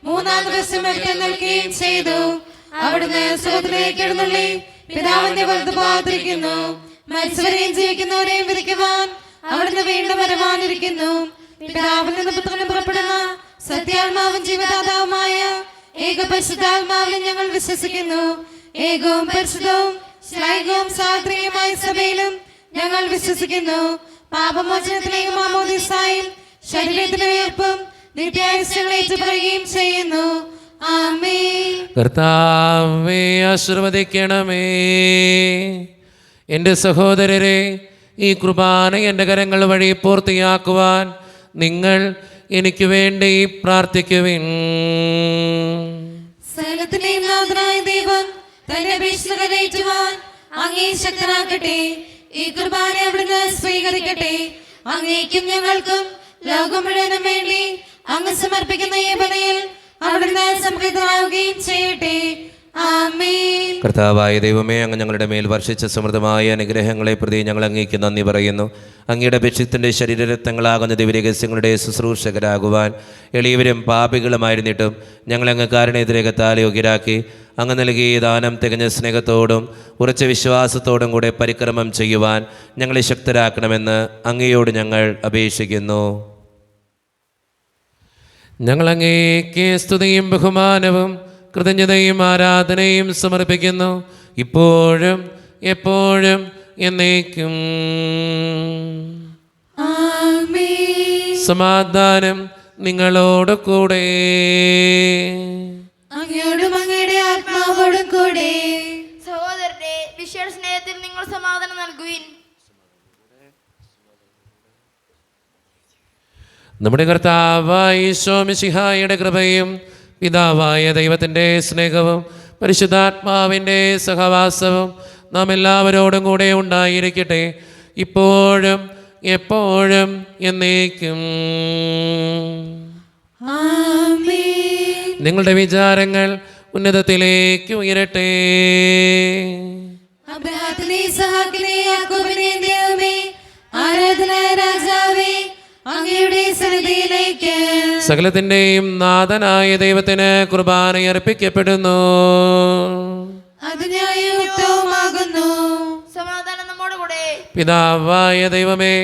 3-ാം ദിവസം ഉയർത്തെഴുന്നേൽക്കുകയും ചെയ്തു. അവിടുന്ന് സ്വർഗ്ഗത്തിലേക്ക് എഴുന്നള്ളി പിതാവിന്റെ വലതുഭാഗത്തിരിക്കുന്നു. മരിച്ചവരെയും ജീവിക്കുന്നവരെയും വിധിക്കുവാൻ അവിടുന്ന് വീണ്ടും വരുവാനിരിക്കുന്നു. പിതാവിൽ നിന്ന് പുത്രനും പുറപ്പെടുന്ന സത്യാത്മാവും ജീവദാതാവുമായ ഏക പരിശുദ്ധാത്മാവിൽ ഞങ്ങൾ വിശ്വസിക്കുന്നു. ഏകവും പരിശുദ്ധവും ശ്ലൈകവും സാത്രികമായ സഭയിലും ഞങ്ങൾ വിശ്വസിക്കുന്നു. പാപമോചനത്തിലേക്ക് മാമോദീസായും ശരീരത്തിലെ ഉയർപ്പും നിത്യായുസ്സുകൾ ഏറ്റുപറയുകയും ചെയ്യുന്നു. ആമേൻ. കർത്താവേ ആശീർവദിക്കണമേ. എൻ്റെ സഹോദരരെ, ഈ കുർബാന എൻ്റെ കരങ്ങൾ വഴി പൂർത്തിയാക്കുവാൻ നിങ്ങൾ എനിക്ക് വേണ്ടി പ്രാർത്ഥിക്കുവിൻ. സകലത്തിന്റെയും നാഥനായ ദൈവം തന്റെ അപേക്ഷ കരയേറ്റുവാൻ അങ്ങേ ശക്തനാക്കട്ടെ. ഈ കുർബാന അവിടുന്ന് സ്വീകരിക്കട്ടെ. അങ്ങേക്കും ഞങ്ങൾക്കും ലോകം മുഴുവനും വേണ്ടി അങ്ങ് സമർപ്പിക്കുന്ന ഈ ബലിയിൽ അവിടുന്ന് സംപ്രീതനാവുകയും ചെയ്യട്ടെ. ആമേൻ. കർത്താവായ ദൈവമേ, അങ്ങ് ഞങ്ങളുടെ മേൽ വർഷിച്ച സമൃദ്ധമായ അനുഗ്രഹങ്ങളെ പ്രതി ഞങ്ങൾ അങ്ങേക്ക് നന്ദി പറയുന്നു. അങ്ങയുടെ അപേക്ഷത്തിൻ്റെ ശരീരരക്തങ്ങളാകുന്ന ദിവ്യരഹസ്യങ്ങളുടെ ശുശ്രൂഷകരാകുവാൻ എളിയവരും പാപികളുമായിരുന്നിട്ടും ഞങ്ങളങ്ങ് കാരണേതിരകത്താൽ യോഗ്യരാക്കി അങ്ങ് നൽകിയ ദാനം തികഞ്ഞ സ്നേഹത്തോടും ഉറച്ച വിശ്വാസത്തോടും കൂടെ പരിക്രമം ചെയ്യുവാൻ ഞങ്ങളെ ശക്തരാക്കണമെന്ന് അങ്ങയോട് ഞങ്ങൾ അപേക്ഷിക്കുന്നു. ഞങ്ങളങ്ങേക്ക് സ്തുതിയും ബഹുമാനവും കൃതജ്ഞതയും ആരാധനയും സമർപ്പിക്കുന്നു, ഇപ്പോഴും എപ്പോഴും എന്നേക്കും. ആമേൻ. സമാധാനം നിങ്ങളോട് കൂടെ. അങ്ങയോടും അങ്ങയുടെ ആത്മാവോടും കൂടെ. സഹോദരരെ, വിശേഷ സ്നേഹത്തിൽ നിങ്ങൾ സമാധാനം നൽകുവിൻ. നമ്മുടെ കർത്താവായ ഈശോ മിശിഹായുടെ കൃപയും പിതാവായ ദൈവത്തിൻ്റെ സ്നേഹവും പരിശുദ്ധാത്മാവിൻ്റെ സഹവാസവും നാം എല്ലാവരോടും കൂടെ ഉണ്ടായിരിക്കട്ടെ, ഇപ്പോഴും എപ്പോഴും എന്നേക്കും. ആമേൻ. നിങ്ങളുടെ വിചാരങ്ങൾ ഉന്നതത്തിലേക്ക് ഉയരട്ടെ. അബ്രഹാത്തിനെ ഇസ്ഹാക്കിനെ യാക്കോബിനെ ദൈവമേ, ആരാധനായ രാജാവേ, അങ്ങയുടെ സന്നിധിയിലേക്ക് സകലത്തിൻ്റെയും നാഥനായ ദൈവത്തിന് കുർബാന അർപ്പിക്കപ്പെടുന്നു. അത് ന്യായയുക്തവുമാകുന്നു. സമാധാനം നമ്മോടുകൂടെ. പിതാവായ ദൈവമേ,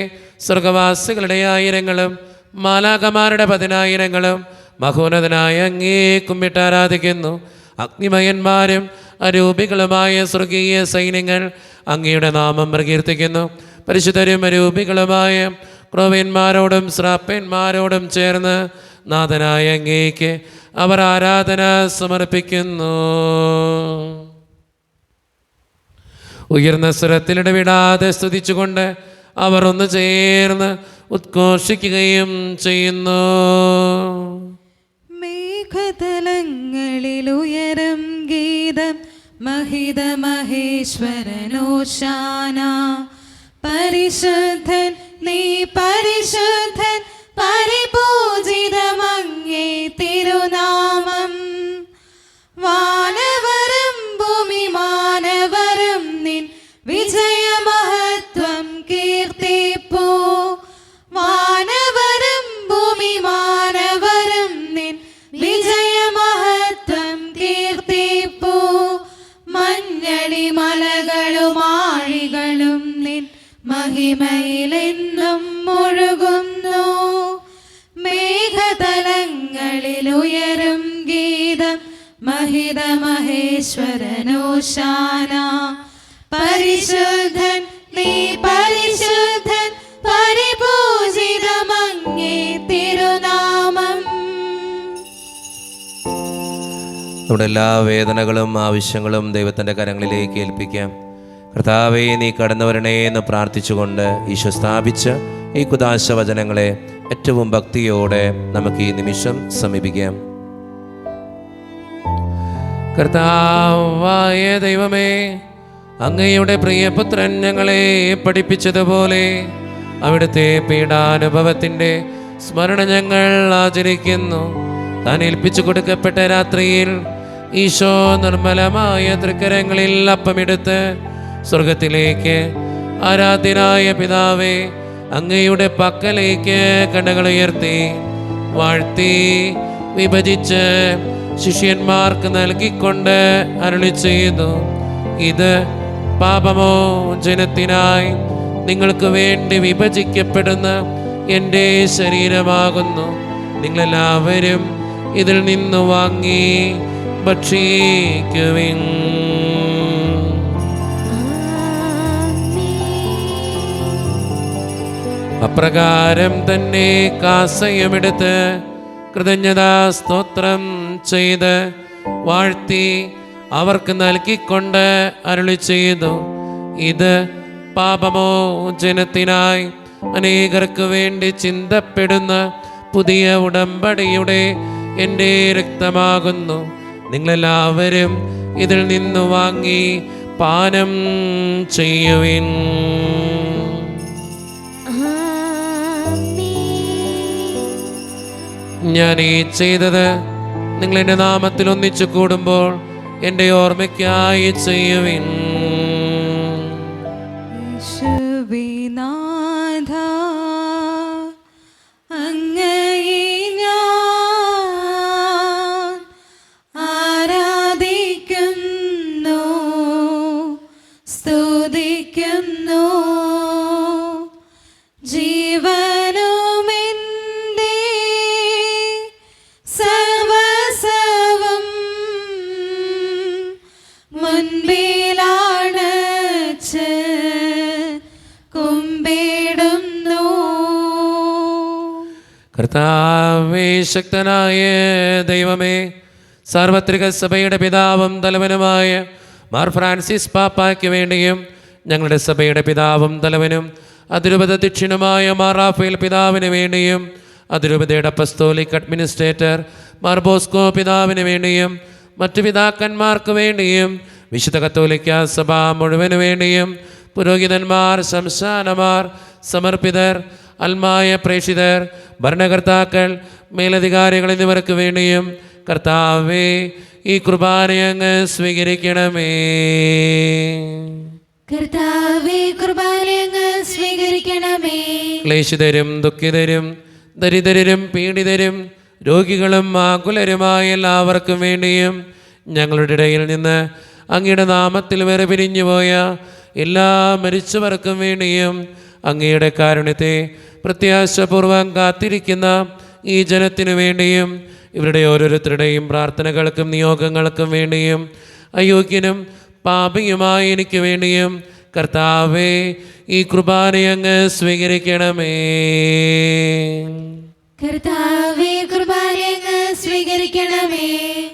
സ്വർഗവാസികളുടെ ആയിരങ്ങളും മാലാഖമാരുടെ 10,000 മഹോന്നതനായ അങ്ങേ കുമ്പിട്ട് ആരാധിക്കുന്നു. അഗ്നിമയന്മാരും അരൂപികളുമായ സ്വർഗീയ സൈന്യങ്ങൾ അങ്ങയുടെ നാമം പ്രകീർത്തിക്കുന്നു. പരിശുദ്ധരും അരൂപികളുമായ ക്രോവ്യന്മാരോടും ശ്രാപ്പന്മാരോടും ചേർന്ന് നാഥനായ അങ്ങേക്ക് അവർ ആരാധന സമർപ്പിക്കുന്നു. ഉയർന്ന സ്വരത്തിലിടവിടാതെ സ്തുതിച്ചുകൊണ്ട് അവർ ഒന്ന് ചേർന്ന് ഉദ്ഘോഷിക്കുകയും ചെയ്യുന്നു. മേഘതലങ്ങളിലുയരം ഗീതം മഹിത മഹേശ്വരനോശാന. പരിശുദ്ധൻ നീ പരിശുദ്ധൻ, പരിപൂജിതമങ്ങേ തിരുനാമം. വാനവരും ഭൂമി മാനവരും നിൻ വിജയമഹത്വം കീർത്തിപ്പൂ. വാനവരും ഭൂമി മാനവരും നിൻ വിജയമഹത്വം കീർത്തിപ്പൂ. മഞ്ഞളി മലകളും ആഴികളും നിൻ മഹിമയിലെന്നും മുഴുകുന്നു. മേഘതലങ്ങളിലുയരും ഗീതം മഹിത മഹേശ്വരനോശാന. പരിശുദ്ധൻ നീ പരിശുദ്ധൻ, പരിപൂജിതമങ്ങേ തിരുനാമം. നമ്മുടെ എല്ലാ വേദനകളും ആവശ്യങ്ങളും ദൈവത്തിൻ്റെ കരങ്ങളിലേക്ക് ഏൽപ്പിക്കാം. കർത്താവേ, നീ കടന്നു വരണേ എന്ന് പ്രാർത്ഥിച്ചുകൊണ്ട് ഈശോ സ്ഥാപിച്ച ഈ കുദാശ വചനങ്ങളെ ഏറ്റവും ഭക്തിയോടെ നമുക്ക് ഈ നിമിഷം സമീപിക്കാം. കർത്താവായ ദൈവമേ, അങ്ങയുടെ പ്രിയപുത്രൻ ഞങ്ങളെ പഠിപ്പിച്ചതുപോലെ അവിടുത്തെ പീഡാനുഭവത്തിൻ്റെ സ്മരണ ഞങ്ങൾ ആചരിക്കുന്നു. താൻ ഏൽപ്പിച്ചു കൊടുക്കപ്പെട്ട രാത്രിയിൽ ഈശോ നിർമ്മലമായ തൃക്കരങ്ങളിൽ അപ്പമെടുത്ത് സ്വർഗത്തിലേക്ക് ആരാധ്യനായ പിതാവേ അങ്ങയുടെ പക്കലേക്ക് കണ്ണുകൾ ഉയർത്തി വാഴ്ത്തി വിഭജിച്ച് ശിഷ്യന്മാർക്ക് നൽകിക്കൊണ്ട് അരുളി ചെയ്തു, ഇത് പാപമോചനത്തിനായി നിങ്ങൾക്ക് വേണ്ടി വിഭജിക്കപ്പെടുന്ന എൻ്റെ ശരീരമാകുന്നു. നിങ്ങളെല്ലാവരും ഇതിൽ നിന്ന് വാങ്ങി ഭക്ഷിക്കുവിൻ. അപ്രകാരം തന്നെ കാസയുമെടുത്ത് കൃതജ്ഞതാ സ്തോത്രം ചെയ്ത് വാഴ്ത്തി അവർക്ക് നൽകിക്കൊണ്ട് അരുളി ചെയ്തു, ഇത് പാപമോചനത്തിനായി അനേകർക്ക് വേണ്ടി ചിന്തപ്പെടുന്ന പുതിയ ഉടമ്പടിയുടെ എൻ്റെ രക്തമാകുന്നു. നിങ്ങളെല്ലാവരും ഇതിൽ നിന്ന് വാങ്ങി പാനം ചെയ്യുവിൻ. ഞാൻ ഈ ചെയ്തത് നിങ്ങൾ എൻ്റെ നാമത്തിൽ ഒന്നിച്ചു കൂടുമ്പോൾ എൻ്റെ ഓർമ്മയ്ക്കായി ചെയ്യുവിൻ. യേശുവിനാഥ, അങ്ങയെ ഞാൻ ആരാധിക്കുന്നു, സ്തുതിക്കുന്നു. ജീവനുമെൻ്റെ സർവ്വസ്വവും മുൻപിലാണച്ച് കുമ്പിടുന്നു. കർത്താവേ, ശക്തനായ ദൈവമേ, സാർവത്രിക സഭയുടെ പിതാവും തലവനുമായ മാർ ഫ്രാൻസിസ് പാപ്പായ്ക്ക് വേണ്ടിയും ഞങ്ങളുടെ സഭയുടെ പിതാവും തലവനും അതിരൂപത അധ്യക്ഷനുമായ മാർ റാഫേൽ പിതാവിന് വേണ്ടിയും അതിരൂപതയുടെ അപ്പസ്തോലിക് അഡ്മിനിസ്ട്രേറ്റർ മാർ ബോസ്കോ പിതാവിന് വേണ്ടിയും മറ്റു പിതാക്കന്മാർക്ക് വേണ്ടിയും വിശുദ്ധ കത്തോലിക്ക സഭ മുഴുവന് വേണ്ടിയും പുരോഹിതന്മാർ, സംസ്ഥാനമാർ, സമർപ്പിതർ, അൽമായ പ്രേക്ഷിതർ, ഭരണകർത്താക്കൾ, മേലധികാരികൾ എന്നിവർക്ക് വേണ്ടിയും കർത്താവേ, ഈ കുർബാനയങ്ങ് സ്വീകരിക്കണമേ. കർത്താവേ, കുർബാനയങ്ങ് സ്വീകരിക്കണമേ. ക്ലേശിതരും ദുഃഖിതരും ദരിദ്രരും പീഡിതരും രോഗികളും ആകുലരുമായ എല്ലാവർക്കും വേണ്ടിയും ഞങ്ങളുടെ ഇടയിൽ നിന്ന് അങ്ങയുടെ നാമത്തിൽ വേർപിരിഞ്ഞുപോയ എല്ലാ മരിച്ചവർക്കും വേണ്ടിയും അങ്ങയുടെ കാരുണ്യത്തെ പ്രത്യാശപൂർവം കാത്തിരിക്കുന്ന ഈ ജനത്തിനു വേണ്ടിയും ഇവരുടെ ഓരോരുത്തരുടെയും പ്രാർത്ഥനകൾക്കും നിയോഗങ്ങൾക്കും വേണ്ടിയും അയോഗ്യനും പാപിയുമായ എനിക്ക് വേണ്ടിയും കർത്താവേ, ഈ കുർബാനയങ്ങ് സ്വീകരിക്കണമേ. കർത്താവേ, കുർബാനയങ്ങ് സ്വീകരിക്കണമേ.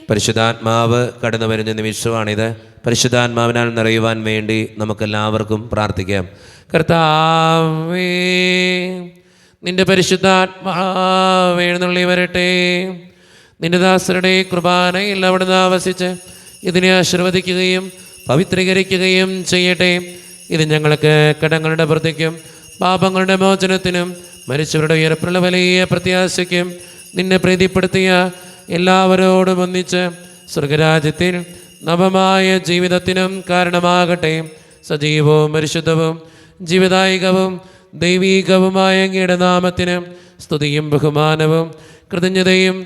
പരിശുദ്ധാത്മാവ് കടന്നു വരുന്ന നിമിഷമാണിത്. പരിശുദ്ധാത്മാവിനാൽ നിറയുവാൻ വേണ്ടി നമുക്കെല്ലാവർക്കും പ്രാർത്ഥിക്കാം. കർത്താവേ, നിന്റെ പരിശുദ്ധാത്മാവ് എഴുന്നള്ളി വരട്ടെ. നിന്റെ ദാസരുടെ കുർബാനയിൽ അവിടുന്ന് ആവസിച്ച് ഇതിനെ ആശീർവദിക്കുകയും പവിത്രീകരിക്കുകയും ചെയ്യട്ടെ. ഇത് ഞങ്ങൾക്ക് കടങ്ങളുടെ വൃദ്ധിക്കും പാപങ്ങളുടെ മോചനത്തിനും മരിച്ചവരുടെ ഉയർപ്പുള്ള വലിയ പ്രത്യാശയ്ക്കും നിന്നെ പ്രീതിപ്പെടുത്തിയ എല്ലാവരോടും ഒന്നിച്ച് സ്വർഗരാജ്യത്തിൽ നവമായ ജീവിതത്തിനും കാരണമാകട്ടെ. സജീവവും പരിശുദ്ധവും ജീവദായികവും ദൈവീകവുമായ അങ്ങയുടെ നാമത്തിന് സ്തുതിയും ബഹുമാനവും കൃതജ്ഞതയും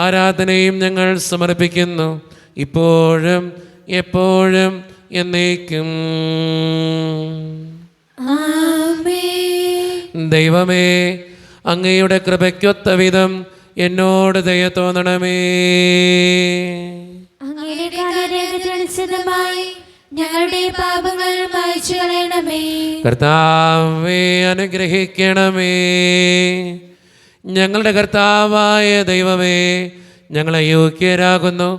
ആരാധനയും ഞങ്ങൾ സമർപ്പിക്കുന്നു, ഇപ്പോഴും എപ്പോഴും എന്നേക്കും. ദൈവമേ, അങ്ങയുടെ കൃപയ്ക്കൊത്ത വിധം എന്നോട് ദയ തോന്നണമേ. അങ്ങയുടെ കാരുണ്യത്തിനനുസൃതമായി ഞങ്ങളുടെ പാപങ്ങൾ മായ്ച്ചു കളയണമേ. കർത്താവേ, അനുഗ്രഹിക്കണമേ. ഞങ്ങളുടെ കർത്താവായ ദൈവമേ, ഞങ്ങൾ അയോഗ്യരാകുന്നു,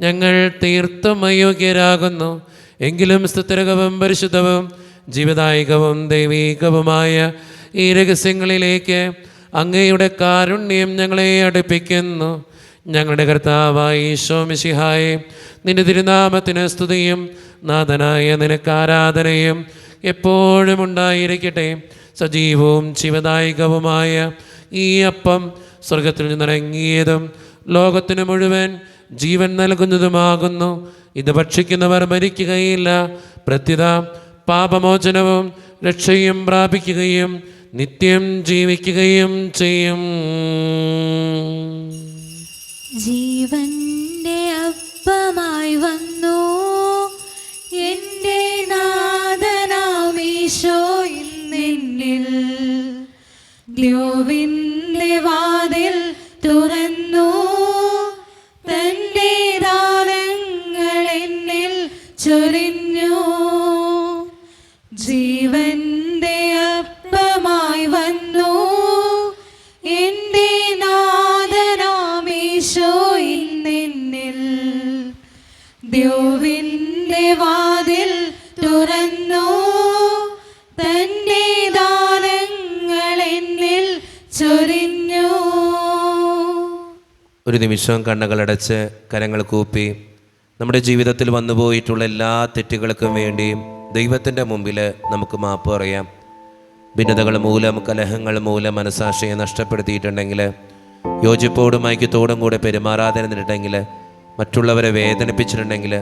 ഞങ്ങൾ തീർത്തും അയോഗ്യരാകുന്നു. എങ്കിലും സ്തുത്യർഹവും പരിശുദ്ധവും ജീവദായികവും ദൈവീകവുമായ ഈ രഹസ്യങ്ങളിലേക്ക് അങ്ങയുടെ കാരുണ്യം ഞങ്ങളെ അടുപ്പിക്കുന്നു. ഞങ്ങളുടെ കർത്താവായ ഈശോ മിശിഹായെ, നിന്റെ തിരുനാമത്തിന് സ്തുതിയും നാഥനായ നിനക്ക് ആരാധനയും എപ്പോഴും ഉണ്ടായിരിക്കട്ടെ. സജീവവും ജീവദായികവുമായ ഈ അപ്പം സ്വർഗത്തിൽ നിന്നിറങ്ങിയതും ലോകത്തിന് മുഴുവൻ ജീവൻ നൽകുന്നതുമാകുന്നു. ഇത് ഭക്ഷിക്കുന്നവർ മരിക്കുകയില്ല, പ്രത്യുത പാപമോചനവും രക്ഷയും പ്രാപിക്കുകയും നിത്യം ജീവിക്കുകയും ചെയ്യും. ജീവന്റെ അപ്പമായി വന്നു എൻ്റെ നാഥനാമീശോയിൽ നിന്നിൽ ദ്യോവിന്റെ വാതിൽ തുറന്നു തന്റെ ദാനങ്ങൾ എന്നിൽ ചൊരിഞ്ഞു. ജീവന്റെ അപ്പമായി വന്നു ഒരു നിമിഷം കണ്ണുകളടച്ച് കരങ്ങൾ കൂപ്പി നമ്മുടെ ജീവിതത്തിൽ വന്നുപോയിട്ടുള്ള എല്ലാ തെറ്റുകൾക്കും വേണ്ടിയും ദൈവത്തിൻ്റെ മുമ്പിൽ നമുക്ക് മാപ്പ് പറയാം. ഭിന്നതകൾ മൂലം, കലഹങ്ങൾ മൂലം മനസ്സാക്ഷിയെ നഷ്ടപ്പെടുത്തിയിട്ടുണ്ടെങ്കിൽ, യോജിപ്പോടും ഐക്യത്തോടും കൂടെ പെരുമാറാതെ നിന്നിട്ടുണ്ടെങ്കിൽ, മറ്റുള്ളവരെ വേദനിപ്പിച്ചിട്ടുണ്ടെങ്കിൽ,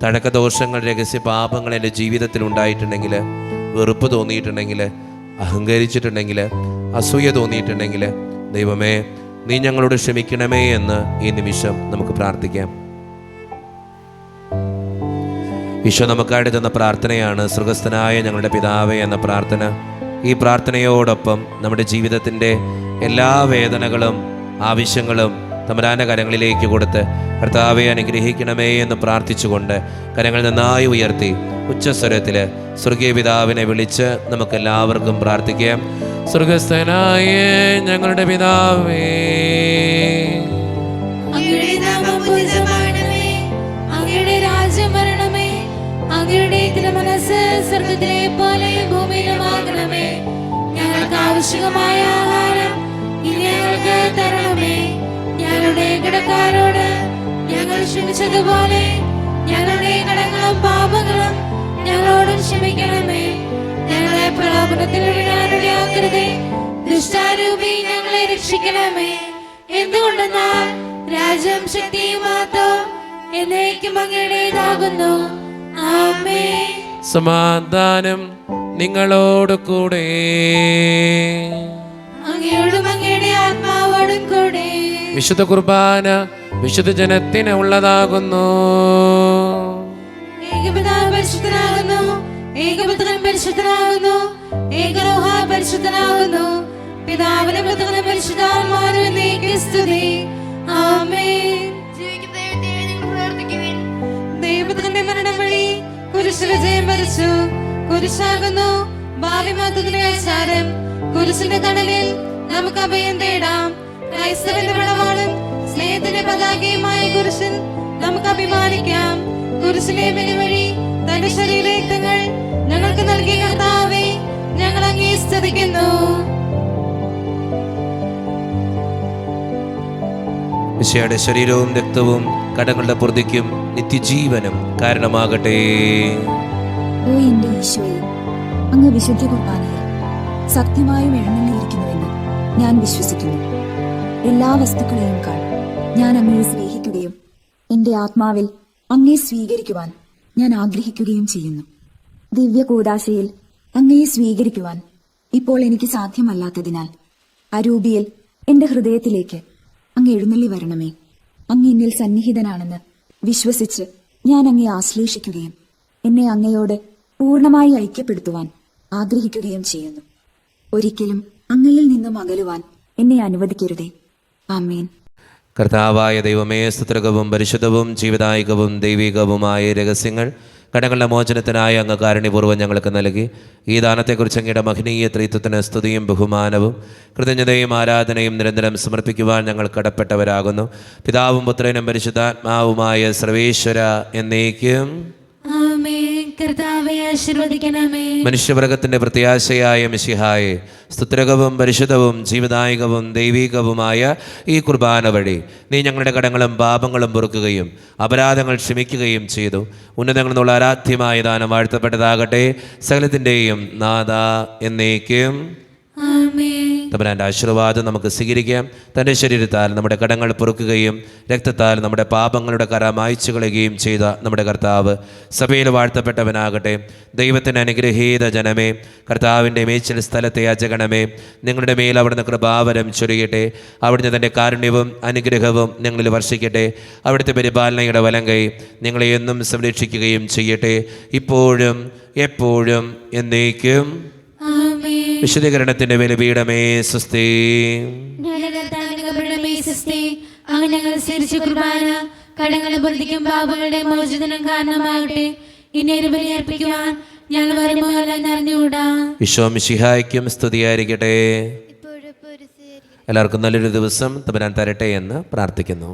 തഴക്കദോഷങ്ങൾ, രഹസ്യ പാപങ്ങൾ എൻ്റെ ജീവിതത്തിൽ ഉണ്ടായിട്ടുണ്ടെങ്കിൽ, വെറുപ്പ് തോന്നിയിട്ടുണ്ടെങ്കിൽ, അഹങ്കരിച്ചിട്ടുണ്ടെങ്കിൽ, അസൂയ തോന്നിയിട്ടുണ്ടെങ്കിൽ, ദൈവമേ നീ ഞങ്ങളോട് ക്ഷമിക്കണമേ എന്ന് ഈ നിമിഷം നമുക്ക് പ്രാർത്ഥിക്കാം. ഈശോ നമുക്കായിട്ട് തന്ന പ്രാർത്ഥനയാണ് സ്വർഗസ്ഥനായ ഞങ്ങളുടെ പിതാവേ എന്ന പ്രാർത്ഥന. ഈ പ്രാർത്ഥനയോടൊപ്പം നമ്മുടെ ജീവിതത്തിൻ്റെ എല്ലാ വേദനകളും ആവശ്യങ്ങളും തമ്പുരാൻ്റെ കരങ്ങളിലേക്ക് കൊടുത്ത് കർത്താവെ അനുഗ്രഹിക്കണമേ എന്ന് പ്രാർത്ഥിച്ചുകൊണ്ട് കരങ്ങൾ നന്നായി ഉയർത്തി ഉച്ചസ്വരത്തിൽ സ്വർഗീയ പിതാവിനെ വിളിച്ച് നമുക്കെല്ലാവർക്കും പ്രാർത്ഥിക്കാം. സ്വർഗസ്ഥനായ ഞങ്ങളുടെ പിതാവേ, അങ്ങയുടെ നാമം പൂജിതമാകണമേ, അങ്ങയുടെ രാജ്യം വരണമേ, അങ്ങയുടെ തിരുമനസ്സ് സ്വർഗ്ഗത്തിലെ പോലെ ഭൂമിയിലുമാകണമേ. ഞങ്ങൾക്ക് ആവശ്യമായ ആഹാരം ഇനി ഞങ്ങൾക്ക് തരണമേ. ഞങ്ങളുടെ കടക്കാരോട് ഞങ്ങൾ ക്ഷമിച്ചതുപോലെ ഞങ്ങളുടെ കടങ്ങളും പാപങ്ങളും ഞങ്ങളോടും ക്ഷമിക്കണമേ. ഞങ്ങളെ പ്രലോഭനത്തിൽ വീഴാനിടയാക്കരുതേ, ദുഷ്ടാരൂപി ഞങ്ങളെ രക്ഷിക്കണമേ. എന്തുകൊണ്ടെന്നാൽ രാജ്യം, ശക്തിയും മഹത്വവും എന്നേക്കും അങ്ങയുടേതാകുന്നു. ആമേൻ. സമാധാനം നിങ്ങളോട് കൂടെ. അങ്ങയോടും അങ്ങയുടെ ആത്മാവോടും കൂടെ. വിശുദ്ധ കുർബാന വിശുദ്ധ ജനത്തിന് ഉള്ളതാകുന്നു. ഏകപിതാവ് പരിശുദ്ധനാകുന്നു, ഏകപുത്രൻ പരിശുദ്ധനാകുന്നു, ഏകരൂഹ പരിശുദ്ധനാകുന്നു. പിതാവിനും പുത്രനും പരിശുദ്ധാത്മാവിനും എന്നേക്കും സ്തുതി. ആമേൻ. ദൈവപുത്രന്റെ മരണം വഴി കുരിശ് വിജയം വരിച്ചു. കുരിശാകുന്നു ഭാവി മതത്തിന്റെ ആചാരം. കുരിശിന്റെ തണലിൽ നമുക്ക് അഭയം തേടാം. ക്രൈസ്തവന്റെ പടവാളും സ്നേഹത്തിന്റെ പതാകയുമായ കുരിശിൽ നമുക്ക് അഭിമാനിക്കാം. കുരിശിലെ ബലി വഴി തന്റെ ശരീരങ്ങൾ ഞങ്ങൾക്ക് നൽകിയ കർത്താവേ, ഞങ്ങൾ അങ്ങേ സ്തുതിക്കുന്നു. ഈശോയുടെ ശരീരവും രക്തവും കടങ്ങളുടെ പൊറുതിക്കും നിത്യജീവനും കാരണമാകട്ടെ. ഓ എന്റെ ഈശോയെ, അങ്ങ് വിശുദ്ധ കുർബാനയിൽ സത്യമായും എഴുന്നള്ളിയിരിക്കുന്നുവെന്ന് ഞാൻ വിശ്വസിക്കുന്നു. എല്ലാ വസ്തുക്കളെയും കാൾ ഞാൻ അങ്ങയെ സ്നേഹിക്കുകയും എന്റെ ആത്മാവിൽ അങ്ങയെ സ്വീകരിക്കുവാൻ ഞാൻ ആഗ്രഹിക്കുകയും ചെയ്യുന്നു. ദിവ്യ കൂദാശയിൽ അങ്ങയെ സ്വീകരിക്കുവാൻ ഇപ്പോൾ എനിക്ക് സാധ്യമല്ലാത്തതിനാൽ അരൂപിയിൽ എന്റെ ഹൃദയത്തിലേക്ക് അങ്ങ് എഴുന്നള്ളി വരണമേ. അങ്ങ് എന്നിൽ സന്നിഹിതനാണെന്ന് വിശ്വസിച്ച് ഞാൻ അങ്ങയെ ആശ്ലേഷിക്കുകയും എന്നെ അങ്ങയോട് പൂർണ്ണമായി ഐക്യപ്പെടുത്തുവാൻ ആഗ്രഹിക്കുകയും ചെയ്യുന്നു. ഒരിക്കലും അങ്ങയിൽ നിന്നും അകലുവാൻ എന്നെ അനുവദിക്കരുതേ. ആമേൻ. കർത്താവായ ദൈവമേ, സ്തുത്യർഹവും പരിശുദ്ധവും ജീവദായകവും ദൈവികവുമായ രഹസ്യങ്ങൾ കടങ്ങളുടെ മോചനത്തിനായി അങ്ങ് കാരുണ്യപൂർവ്വം ഞങ്ങൾക്ക് നൽകി. ഈ ദാനത്തെക്കുറിച്ച് അങ്ങയുടെ മഹനീയ ത്രിത്വത്തിന് സ്തുതിയും ബഹുമാനവും കൃതജ്ഞതയും ആരാധനയും നിരന്തരം സമർപ്പിക്കുവാൻ ഞങ്ങൾ കടപ്പെട്ടവരാകുന്നു. പിതാവും പുത്രനും പരിശുദ്ധാത്മാവുമായ സർവേശ്വര എന്നേക്കും ആമേൻ. കർത്താവേ ആശീർവദിക്കണമേ. മനുഷ്യവർഗത്തിന്റെ പ്രത്യാശയായ മിശിഹായെ, സ്തുത്യർഹവും പരിശുദ്ധവും ജീവദായകവും ദൈവികവുമായ ഈ കുർബാന വഴി നീ ഞങ്ങളുടെ കടങ്ങളും പാപങ്ങളും പൊറുക്കുകയും അപരാധങ്ങൾ ക്ഷമിക്കുകയും ചെയ്തു. ഉന്നതങ്ങളിൽ നിന്നുള്ള ആരാധ്യമായ ദാനം വാഴ്ത്തപ്പെട്ടതാകട്ടെ. സകലത്തിൻ്റെയും നാഥ എന്നേക്കും ആമേൻ. തമ്പുരാൻ്റെ ആശീർവാദം നമുക്ക് സ്വീകരിക്കാം. തൻ്റെ ശരീരത്താൽ നമ്മുടെ കടങ്ങൾ പൊറുക്കുകയും രക്തത്താൽ നമ്മുടെ പാപങ്ങളുടെ കര മായ്ച്ചു കളയുകയും ചെയ്ത നമ്മുടെ കർത്താവ് സഭയിൽ വാഴ്ത്തപ്പെട്ടവനാകട്ടെ. ദൈവത്തിൻ്റെ അനുഗ്രഹീത ജനമേ, കർത്താവിൻ്റെ മേച്ചിൽ സ്ഥലത്തെ യാചകണമേ, നിങ്ങളുടെ മേൽ അവിടുന്ന് കൃപാവരം ചൊരിയട്ടെ. അവിടുന്ന് തൻ്റെ കാരുണ്യവും അനുഗ്രഹവും നിങ്ങളിൽ വർഷിക്കട്ടെ. അവിടുത്തെ പരിപാലനയുടെ വലങ്കൈ നിങ്ങളെ എന്നും സംരക്ഷിക്കുകയും ചെയ്യട്ടെ, ഇപ്പോഴും എപ്പോഴും എന്നേക്കും. വിശുദ്ധീകരണത്തിന്റെ ബലിപീഠമേ സ്വസ്തി. അങ്ങ് ഞങ്ങൾ സ്വീകരിച്ച കുർബാന കടങ്ങളുടെ പൊറുതിക്കും പാപങ്ങളുടെ മോചനം കാരണമാകട്ടെ. ഇനി ഒരു ബലി അർപ്പിക്കുവാൻ ഞങ്ങൾ വരുമോ എന്ന് അറിഞ്ഞുകൂടാ. ഈശോ മിശിഹായ്ക്കും സ്തുതിയായിരിക്കട്ടെ. എല്ലാവർക്കും നല്ലൊരു ദിവസം തമ്പുരാൻ തരട്ടെ എന്ന് പ്രാർത്ഥിക്കുന്നു.